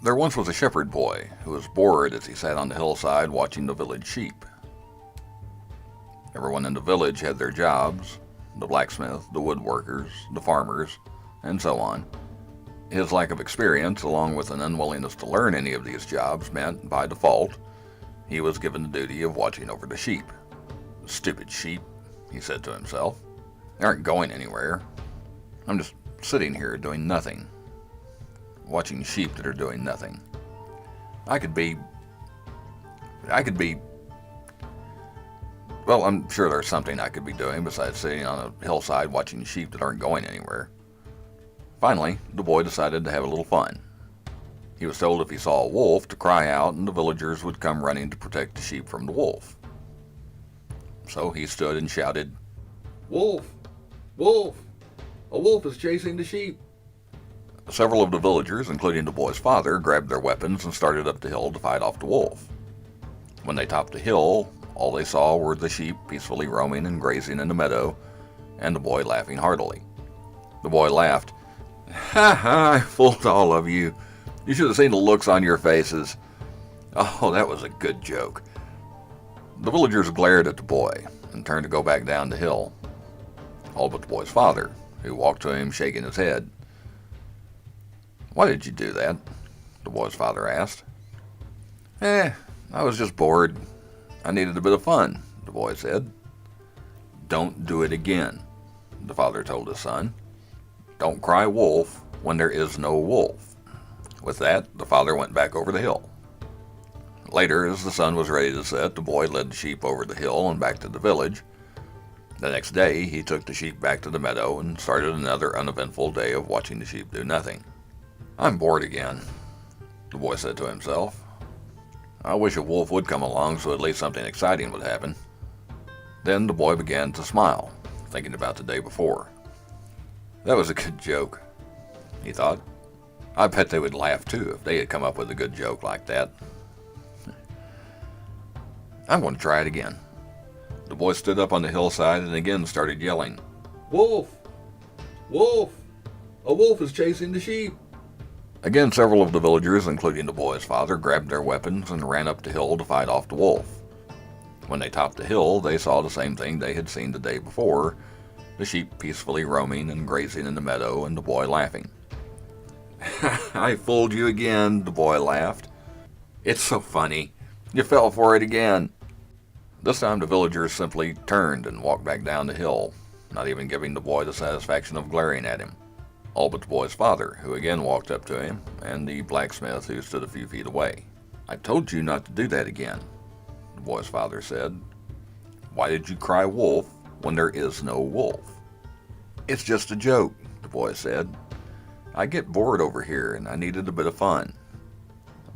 There once was a shepherd boy who was bored as he sat on the hillside watching the village sheep. Everyone in the village had their jobs, the blacksmith, the woodworkers, the farmers, and so on. His lack of experience, along with an unwillingness to learn any of these jobs, meant, by default, he was given the duty of watching over the sheep. Stupid sheep, he said to himself. They aren't going anywhere. I'm just sitting here doing nothing. Watching sheep that are doing nothing. I could be, well, I'm sure there's something I could be doing besides sitting on a hillside watching sheep that aren't going anywhere. Finally, the boy decided to have a little fun. He was told if he saw a wolf to cry out and the villagers would come running to protect the sheep from the wolf. So he stood and shouted, "Wolf! Wolf! A wolf is chasing the sheep!" Several of the villagers, including the boy's father, grabbed their weapons and started up the hill to fight off the wolf. When they topped the hill, all they saw were the sheep peacefully roaming and grazing in the meadow, and the boy laughing heartily. The boy laughed. "Ha ha, I fooled all of you. You should have seen the looks on your faces. Oh, that was a good joke." The villagers glared at the boy and turned to go back down the hill. All but the boy's father, who walked to him shaking his head. "Why did you do that?" the boy's father asked. I was just bored. I needed a bit of fun," the boy said. "Don't do it again," the father told his son. "Don't cry wolf when there is no wolf." With that, the father went back over the hill. Later, as the sun was ready to set, the boy led the sheep over the hill and back to the village. The next day, he took the sheep back to the meadow and started another uneventful day of watching the sheep do nothing. "I'm bored again," the boy said to himself. "I wish a wolf would come along so at least something exciting would happen." Then the boy began to smile, thinking about the day before. "That was a good joke," he thought. "I bet they would laugh too if they had come up with a good joke like that. I'm going to try it again." The boy stood up on the hillside and again started yelling, "Wolf! Wolf! A wolf is chasing the sheep!" Again, several of the villagers, including the boy's father, grabbed their weapons and ran up the hill to fight off the wolf. When they topped the hill, they saw the same thing they had seen the day before, the sheep peacefully roaming and grazing in the meadow, and the boy laughing. "I fooled you again," the boy laughed. "It's so funny. You fell for it again." This time the villagers simply turned and walked back down the hill, not even giving the boy the satisfaction of glaring at him. All but the boy's father, who again walked up to him, and the blacksmith, who stood a few feet away. "I told you not to do that again," the boy's father said. "Why did you cry wolf when there is no wolf?" "It's just a joke," the boy said. "I get bored over here, and I needed a bit of fun."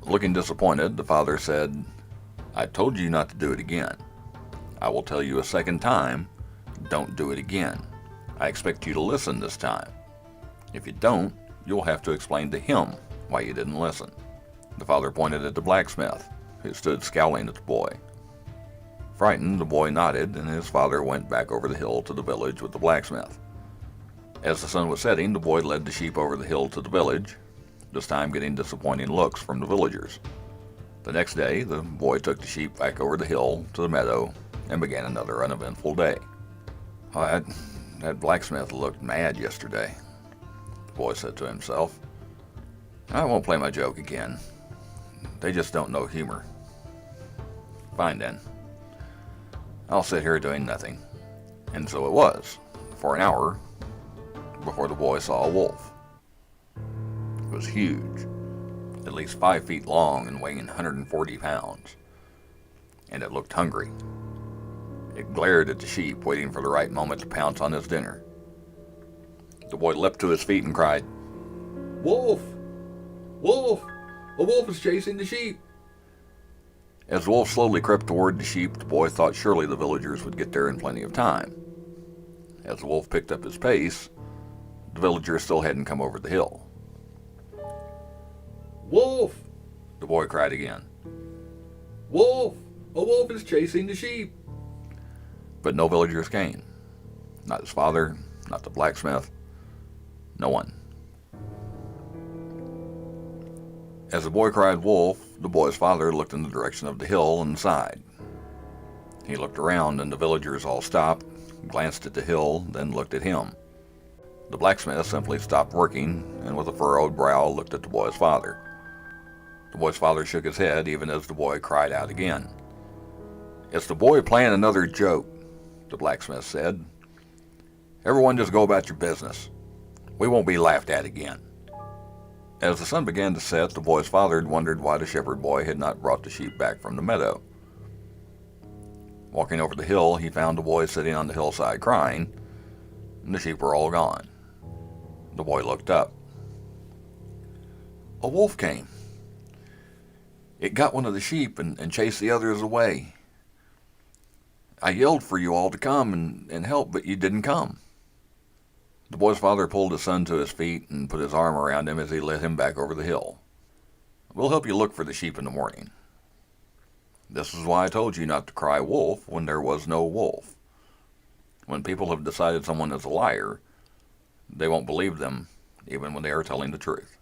Looking disappointed, the father said, "I told you not to do it again. I will tell you a second time, don't do it again. I expect you to listen this time. If you don't, you'll have to explain to him why you didn't listen." The father pointed at the blacksmith, who stood scowling at the boy. Frightened, the boy nodded, and his father went back over the hill to the village with the blacksmith. As the sun was setting, the boy led the sheep over the hill to the village, this time getting disappointing looks from the villagers. The next day, the boy took the sheep back over the hill to the meadow and began another uneventful day. "Oh, that blacksmith looked mad yesterday," the boy said to himself. "I won't play my joke again. They just don't know humor. Fine then. I'll sit here doing nothing." And so it was, for an hour, before the boy saw a wolf. It was huge, at least 5 feet long and weighing 140 pounds. And it looked hungry. It glared at the sheep, waiting for the right moment to pounce on his dinner. The boy leapt to his feet and cried, "Wolf! Wolf! A wolf is chasing the sheep!" As the wolf slowly crept toward the sheep, the boy thought surely the villagers would get there in plenty of time. As the wolf picked up his pace, the villagers still hadn't come over the hill. "Wolf!" the boy cried again. "Wolf! A wolf is chasing the sheep!" But no villagers came. Not his father, not the blacksmith, no one. As the boy cried wolf, the boy's father looked in the direction of the hill and sighed. He looked around, and the villagers all stopped, glanced at the hill, then looked at him. The blacksmith simply stopped working, and with a furrowed brow looked at the boy's father. The boy's father shook his head, even as the boy cried out again. "It's the boy playing another joke," the blacksmith said. "Everyone just go about your business. We won't be laughed at again." As the sun began to set, the boy's father had wondered why the shepherd boy had not brought the sheep back from the meadow. Walking over the hill, he found the boy sitting on the hillside crying, and the sheep were all gone. The boy looked up. A wolf came. It got one of the sheep and chased the others away. I yelled for you all to come and help, but you didn't come. The boy's father pulled his son to his feet and put his arm around him as he led him back over the hill. "We'll help you look for the sheep in the morning. This is why I told you not to cry wolf when there was no wolf. When people have decided someone is a liar, they won't believe them, even when they are telling the truth."